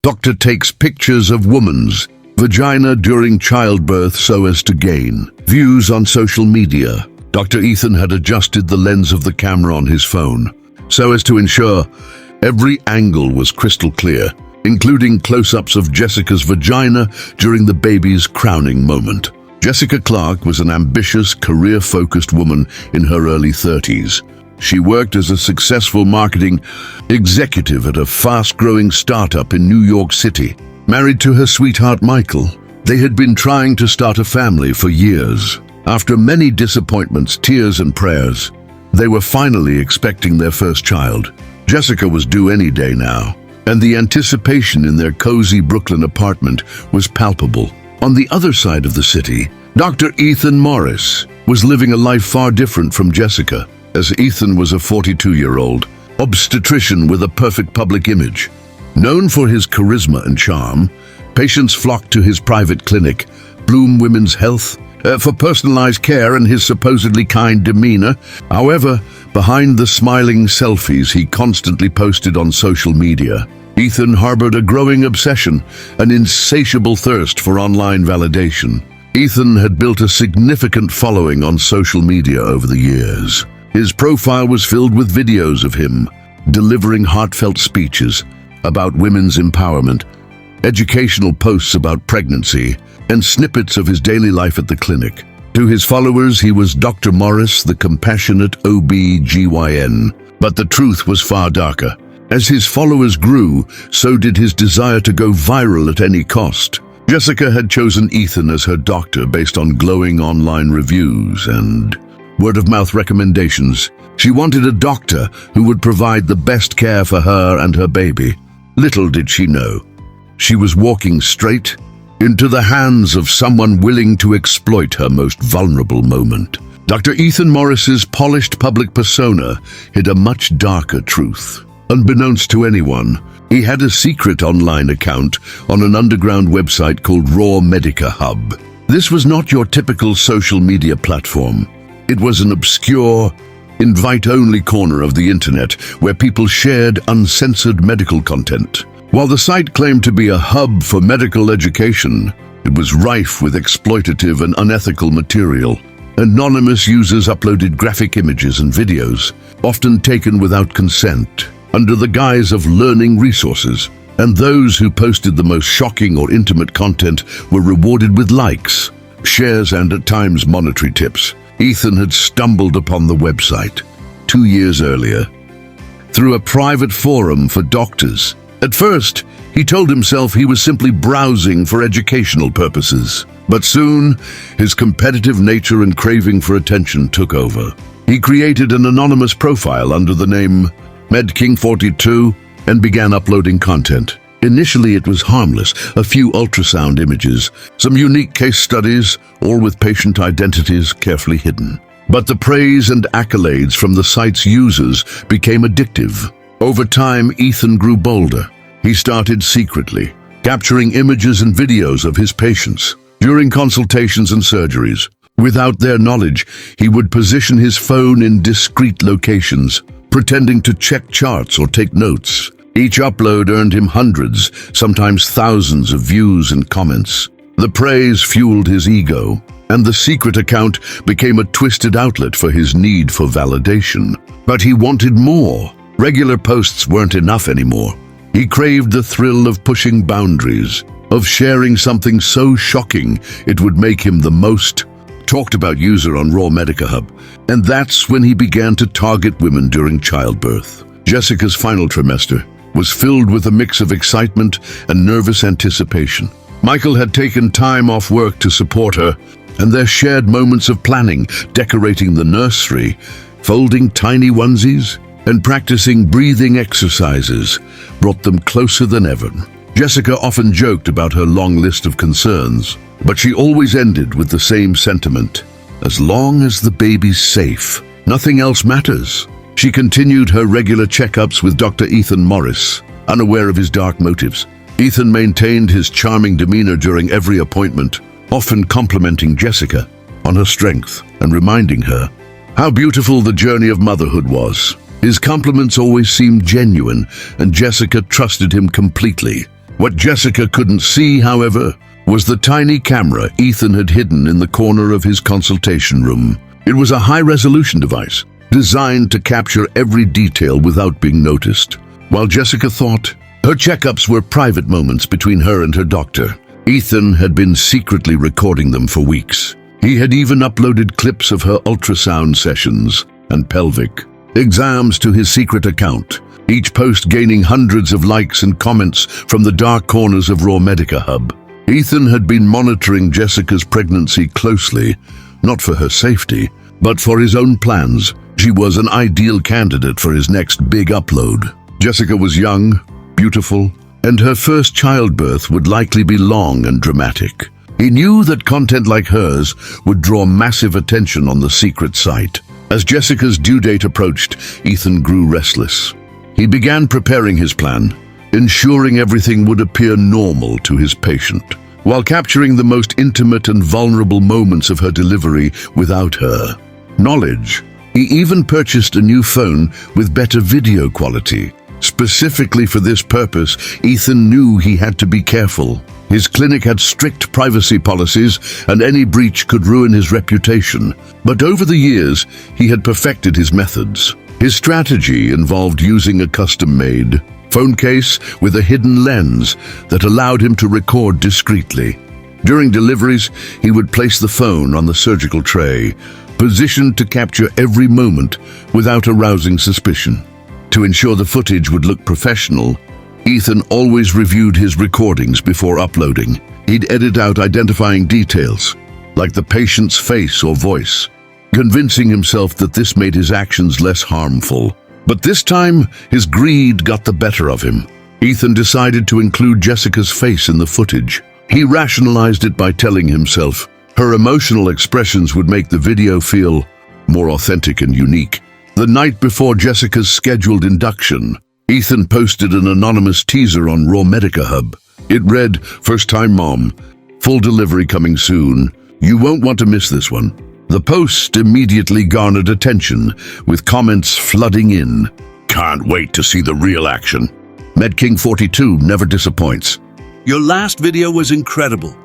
Doctor takes pictures of woman's vagina during childbirth so as to gain views on social media. Dr. Ethan had adjusted the lens of the camera on his phone so as to ensure every angle was crystal clear, including close-ups of Jessica's vagina during the baby's crowning moment. Jessica Clark was an ambitious, career-focused woman in her early 30s. She worked as a successful marketing executive at a fast-growing startup in New York City. Married to her sweetheart Michael, they had been trying to start a family for years. After many disappointments, tears, and prayers, they were finally expecting their first child. Jessica was due any day now, and the anticipation in their cozy Brooklyn apartment was palpable. On the other side of the city, Dr. Ethan Morris was living a life far different from Jessica, as Ethan was a 42-year-old obstetrician with a perfect public image. Known for his charisma and charm, patients flocked to his private clinic, Bloom Women's Health, for personalized care and his supposedly kind demeanor. However, behind the smiling selfies he constantly posted on social media, Ethan harbored a growing obsession, an insatiable thirst for online validation. Ethan had built a significant following on social media over the years. His profile was filled with videos of him delivering heartfelt speeches about women's empowerment, educational posts about pregnancy, and snippets of his daily life at the clinic. To his followers, he was Dr. Morris, the compassionate OB-GYN. But the truth was far darker. As his followers grew, so did his desire to go viral at any cost. Jessica had chosen Ethan as her doctor based on glowing online reviews and word-of-mouth recommendations. She wanted a doctor who would provide the best care for her and her baby. Little did she know, she was walking straight into the hands of someone willing to exploit her most vulnerable moment. Dr. Ethan Morris's polished public persona hid a much darker truth. Unbeknownst to anyone, he had a secret online account on an underground website called Raw Medica Hub. This was not your typical social media platform. It was an obscure, invite-only corner of the internet where people shared uncensored medical content. While the site claimed to be a hub for medical education, it was rife with exploitative and unethical material. Anonymous users uploaded graphic images and videos, often taken without consent, under the guise of learning resources. And those who posted the most shocking or intimate content were rewarded with likes, shares, and at times monetary tips. Ethan had stumbled upon the website 2 years earlier through a private forum for doctors. At first, he told himself he was simply browsing for educational purposes. But soon, his competitive nature and craving for attention took over. He created an anonymous profile under the name MedKing42 and began uploading content. Initially, it was harmless, a few ultrasound images, some unique case studies, all with patient identities carefully hidden. But the praise and accolades from the site's users became addictive. Over time, Ethan grew bolder. He started secretly, capturing images and videos of his patients during consultations and surgeries. Without their knowledge, he would position his phone in discreet locations, pretending to check charts or take notes. Each upload earned him hundreds, sometimes thousands of views and comments. The praise fueled his ego, and the secret account became a twisted outlet for his need for validation. But he wanted more. Regular posts weren't enough anymore. He craved the thrill of pushing boundaries, of sharing something so shocking it would make him the most talked about user on Raw Medica Hub. And that's when he began to target women during childbirth. Jessica's final trimester was filled with a mix of excitement and nervous anticipation. Michael had taken time off work to support her, and their shared moments of planning, decorating the nursery, folding tiny onesies, and practicing breathing exercises brought them closer than ever. Jessica often joked about her long list of concerns, but she always ended with the same sentiment: as long as the baby's safe, nothing else matters. She continued her regular checkups with Dr. Ethan Morris, unaware of his dark motives. Ethan maintained his charming demeanor during every appointment, often complimenting Jessica on her strength and reminding her how beautiful the journey of motherhood was. His compliments always seemed genuine, and Jessica trusted him completely. What Jessica couldn't see, however, was the tiny camera Ethan had hidden in the corner of his consultation room. It was a high-resolution device, designed to capture every detail without being noticed. While Jessica thought her checkups were private moments between her and her doctor, Ethan had been secretly recording them for weeks. He had even uploaded clips of her ultrasound sessions and pelvic exams to his secret account, each post gaining hundreds of likes and comments from the dark corners of Raw Medica Hub. Ethan had been monitoring Jessica's pregnancy closely, not for her safety, but for his own plans. She was an ideal candidate for his next big upload. Jessica was young, beautiful, and her first childbirth would likely be long and dramatic. He knew that content like hers would draw massive attention on the secret site. As Jessica's due date approached, Ethan grew restless. He began preparing his plan, ensuring everything would appear normal to his patient, while capturing the most intimate and vulnerable moments of her delivery without her knowledge. He even purchased a new phone with better video quality. Specifically for this purpose, Ethan knew he had to be careful. His clinic had strict privacy policies, and any breach could ruin his reputation. But over the years, he had perfected his methods. His strategy involved using a custom-made phone case with a hidden lens that allowed him to record discreetly. During deliveries, he would place the phone on the surgical tray, positioned to capture every moment without arousing suspicion. To ensure the footage would look professional, Ethan always reviewed his recordings before uploading. He'd edit out identifying details, like the patient's face or voice, convincing himself that this made his actions less harmful. But this time, his greed got the better of him. Ethan decided to include Jessica's face in the footage. He rationalized it by telling himself her emotional expressions would make the video feel more authentic and unique. The night before Jessica's scheduled induction, Ethan posted an anonymous teaser on Raw Medica Hub. It read, "First time mom, full delivery coming soon. You won't want to miss this one." The post immediately garnered attention, with comments flooding in. "Can't wait to see the real action. MedKing42 never disappoints. Your last video was incredible.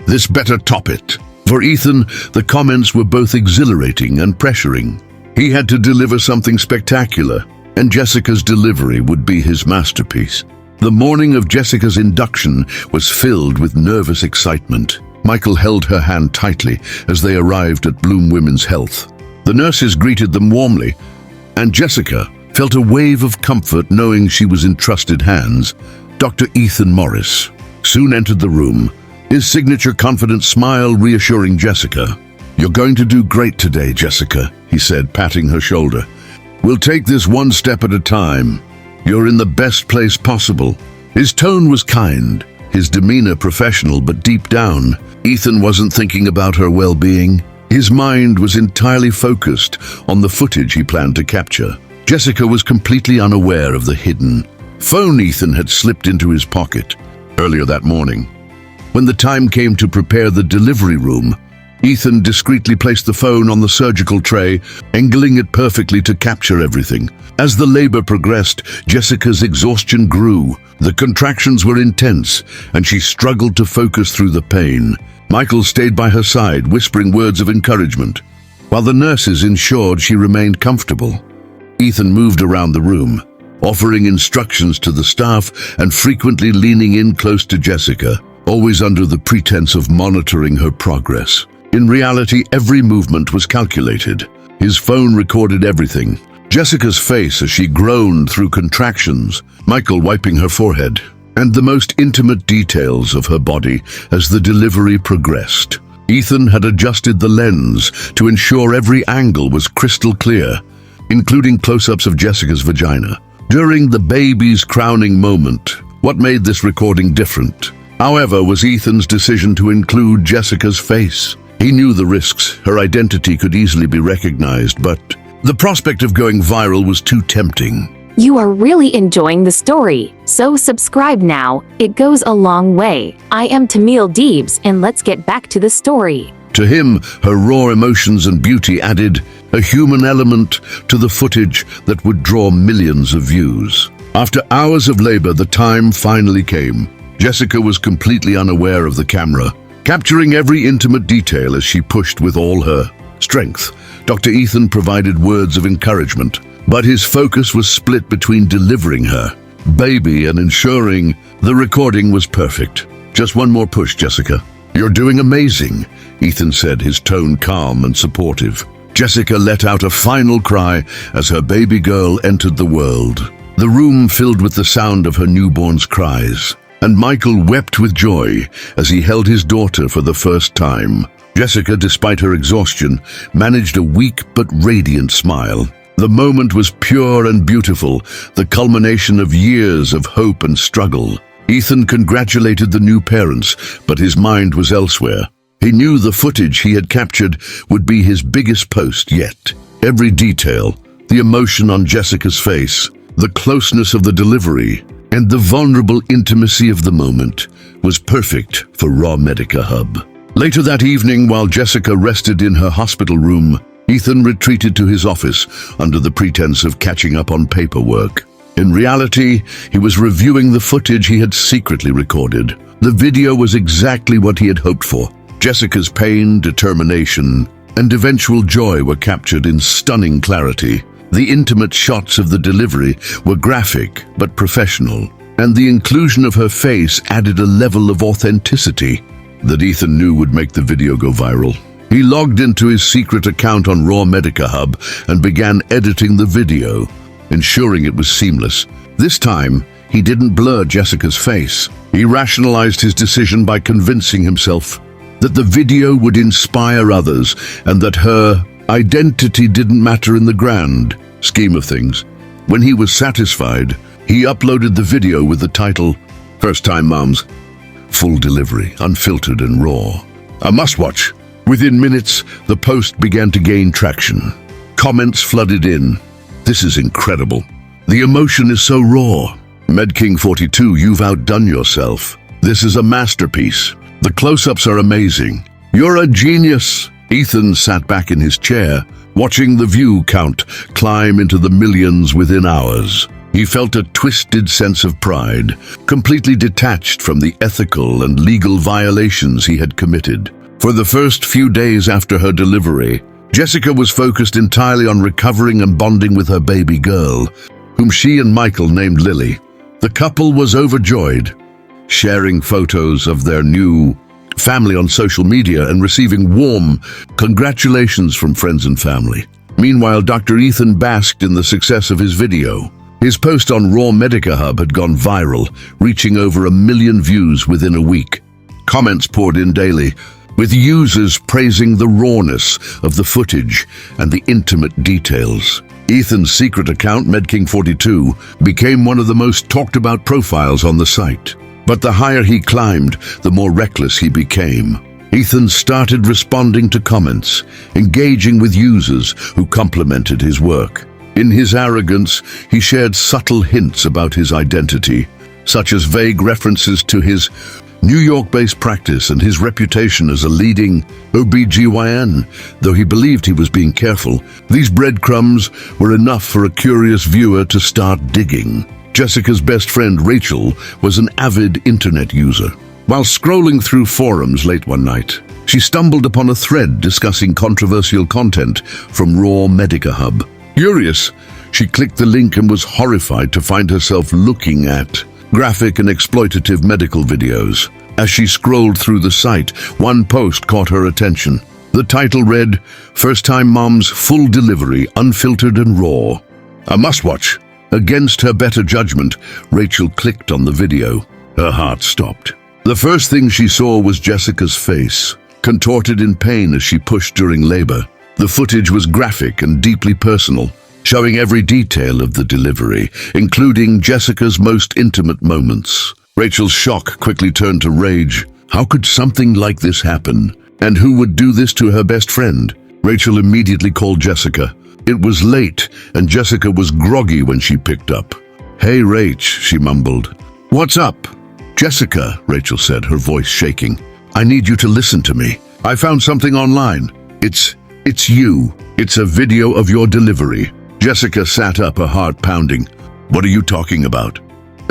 This better top it." For Ethan, the comments were both exhilarating and pressuring. He had to deliver something spectacular, and Jessica's delivery would be his masterpiece. The morning of Jessica's induction was filled with nervous excitement. Michael held her hand tightly as they arrived at Bloom Women's Health. The nurses greeted them warmly, and Jessica felt a wave of comfort knowing she was in trusted hands. Dr. Ethan Morris soon entered the room, his signature confident smile reassuring Jessica. "You're going to do great today, Jessica," he said, patting her shoulder. "We'll take this one step at a time. You're in the best place possible." His tone was kind, his demeanor professional, but deep down, Ethan wasn't thinking about her well-being. His mind was entirely focused on the footage he planned to capture. Jessica was completely unaware of the hidden phone Ethan had slipped into his pocket earlier that morning. When the time came to prepare the delivery room, Ethan discreetly placed the phone on the surgical tray, angling it perfectly to capture everything. As the labor progressed, Jessica's exhaustion grew. The contractions were intense, and she struggled to focus through the pain. Michael stayed by her side, whispering words of encouragement, while the nurses ensured she remained comfortable. Ethan moved around the room, offering instructions to the staff and frequently leaning in close to Jessica, always under the pretense of monitoring her progress. In reality, every movement was calculated. His phone recorded everything. Jessica's face as she groaned through contractions, Michael wiping her forehead, and the most intimate details of her body as the delivery progressed. Ethan had adjusted the lens to ensure every angle was crystal clear, including close-ups of Jessica's vagina. During the baby's crowning moment, what made this recording different, however, was Ethan's decision to include Jessica's face. He knew the risks. Her identity could easily be recognized, but the prospect of going viral was too tempting. You are really enjoying the story, so subscribe now. It goes a long way. I am Tamil Deebs, and let's get back to the story. To him, her raw emotions and beauty added a human element to the footage that would draw millions of views. After hours of labor, the time finally came. Jessica was completely unaware of the camera, capturing every intimate detail as she pushed with all her strength. Dr. Ethan provided words of encouragement, but his focus was split between delivering her baby and ensuring the recording was perfect. "Just one more push, Jessica. You're doing amazing," Ethan said, his tone calm and supportive. Jessica let out a final cry as her baby girl entered the world. The room filled with the sound of her newborn's cries, and Michael wept with joy as he held his daughter for the first time. Jessica, despite her exhaustion, managed a weak but radiant smile. The moment was pure and beautiful, the culmination of years of hope and struggle. Ethan congratulated the new parents, but his mind was elsewhere. He knew the footage he had captured would be his biggest post yet. Every detail, the emotion on Jessica's face, the closeness of the delivery, and the vulnerable intimacy of the moment was perfect for Raw Medica Hub. Later that evening, while Jessica rested in her hospital room, Ethan retreated to his office under the pretense of catching up on paperwork. In reality, he was reviewing the footage he had secretly recorded. The video was exactly what he had hoped for. Jessica's pain, determination, and eventual joy were captured in stunning clarity. The intimate shots of the delivery were graphic but professional, and the inclusion of her face added a level of authenticity that Ethan knew would make the video go viral. He logged into his secret account on Raw Medica Hub and began editing the video, ensuring it was seamless. This time, he didn't blur Jessica's face. He rationalized his decision by convincing himself that the video would inspire others and that her identity didn't matter in the grand scheme of things. When he was satisfied, he uploaded the video with the title, "First Time Moms, Full Delivery, Unfiltered and Raw. A must-watch." Within minutes, the post began to gain traction. Comments flooded in. "This is incredible. The emotion is so raw. MedKing42, you've outdone yourself. This is a masterpiece. The close-ups are amazing. You're a genius." Ethan sat back in his chair, watching the view count climb into the millions within hours. He felt a twisted sense of pride, completely detached from the ethical and legal violations he had committed. For the first few days after her delivery, Jessica was focused entirely on recovering and bonding with her baby girl, whom she and Michael named Lily. The couple was overjoyed, sharing photos of their new family on social media and receiving warm congratulations from friends and family. Meanwhile, Dr. Ethan basked in the success of his video. His post on Raw Medica Hub had gone viral, reaching over 1 million views within a week. Comments poured in daily, with users praising the rawness of the footage and the intimate details. Ethan's secret account, MedKing42, became one of the most talked about profiles on the site. But the higher he climbed, the more reckless he became. Ethan started responding to comments, engaging with users who complimented his work. In his arrogance, he shared subtle hints about his identity, such as vague references to his New York-based practice and his reputation as a leading OBGYN. Though he believed he was being careful, these breadcrumbs were enough for a curious viewer to start digging. Jessica's best friend, Rachel, was an avid internet user. While scrolling through forums late one night, she stumbled upon a thread discussing controversial content from Raw Medica Hub. Curious, she clicked the link and was horrified to find herself looking at graphic and exploitative medical videos. As she scrolled through the site, one post caught her attention. The title read, "First Time Moms, Full Delivery, Unfiltered and Raw. A must-watch." Against her better judgment, Rachel clicked on the video. Her heart stopped. The first thing she saw was Jessica's face, contorted in pain as she pushed during labor. The footage was graphic and deeply personal, showing every detail of the delivery, including Jessica's most intimate moments. Rachel's shock quickly turned to rage. How could something like this happen? And who would do this to her best friend? Rachel immediately called Jessica. It was late, and Jessica was groggy when she picked up. "Hey, Rach," she mumbled. "What's up?" "Jessica," Rachel said, her voice shaking. "I need you to listen to me. I found something online. It's you. It's a video of your delivery." Jessica sat up, her heart pounding. "What are you talking about?"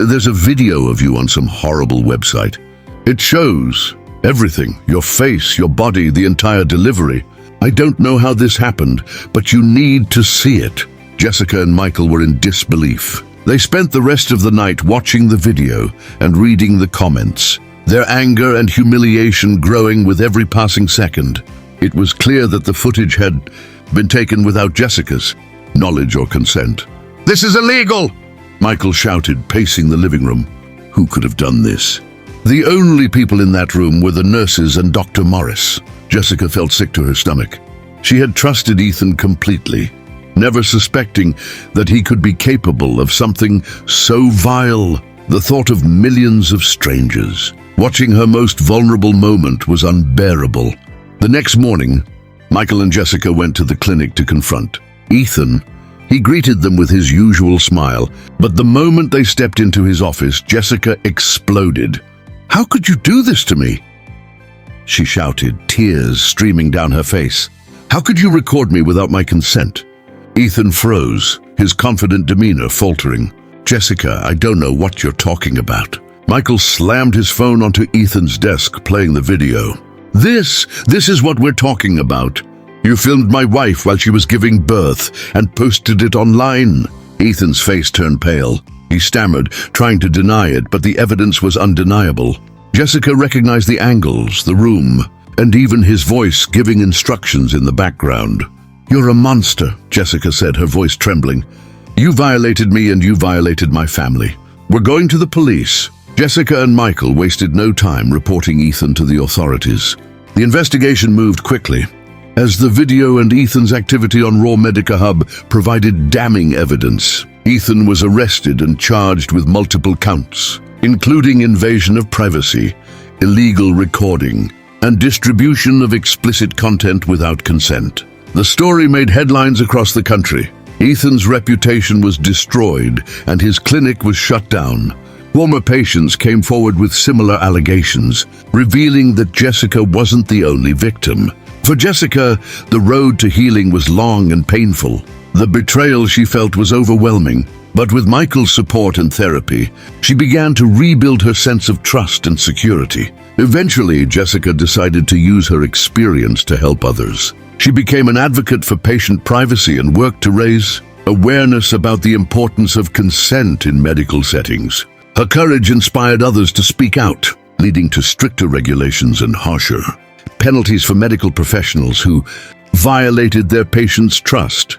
There's a video of you on some horrible website. It shows everything, your face, your body, the entire delivery. I don't know how this happened, but you need to see it." Jessica and Michael were in disbelief. They spent the rest of the night watching the video and reading the comments, their anger and humiliation growing with every passing second. It was clear that the footage had been taken without Jessica's knowledge or consent. "This is illegal!" Michael shouted, pacing the living room. Who could have done this? The only people in that room were the nurses and Dr. Morris. Jessica felt sick to her stomach. She had trusted Ethan completely, never suspecting that he could be capable of something so vile. The thought of millions of strangers watching her most vulnerable moment was unbearable. The next morning, Michael and Jessica went to the clinic to confront Ethan. He greeted them with his usual smile, but the moment they stepped into his office, Jessica exploded. "How could you do this to me?" she shouted, tears streaming down her face. "How could you record me without my consent?" Ethan froze, his confident demeanor faltering. "Jessica, I don't know what you're talking about." Michael slammed his phone onto Ethan's desk, playing the video. This is what we're talking about. You filmed my wife while she was giving birth and posted it online." Ethan's face turned pale. He stammered, trying to deny it, but the evidence was undeniable. Jessica recognized the angles, the room, and even his voice giving instructions in the background. "You're a monster," Jessica said, her voice trembling. "You violated me and you violated my family. We're going to the police." Jessica and Michael wasted no time reporting Ethan to the authorities. The investigation moved quickly, as the video and Ethan's activity on Raw Medica Hub provided damning evidence. Ethan was arrested and charged with multiple counts, including invasion of privacy, illegal recording, and distribution of explicit content without consent. The story made headlines across the country. Ethan's reputation was destroyed and his clinic was shut down. Former patients came forward with similar allegations, revealing that Jessica wasn't the only victim. For Jessica, the road to healing was long and painful. The betrayal she felt was overwhelming, but with Michael's support and therapy, she began to rebuild her sense of trust and security. Eventually, Jessica decided to use her experience to help others. She became an advocate for patient privacy and worked to raise awareness about the importance of consent in medical settings. Her courage inspired others to speak out, leading to stricter regulations and harsher penalties for medical professionals who violated their patients' trust.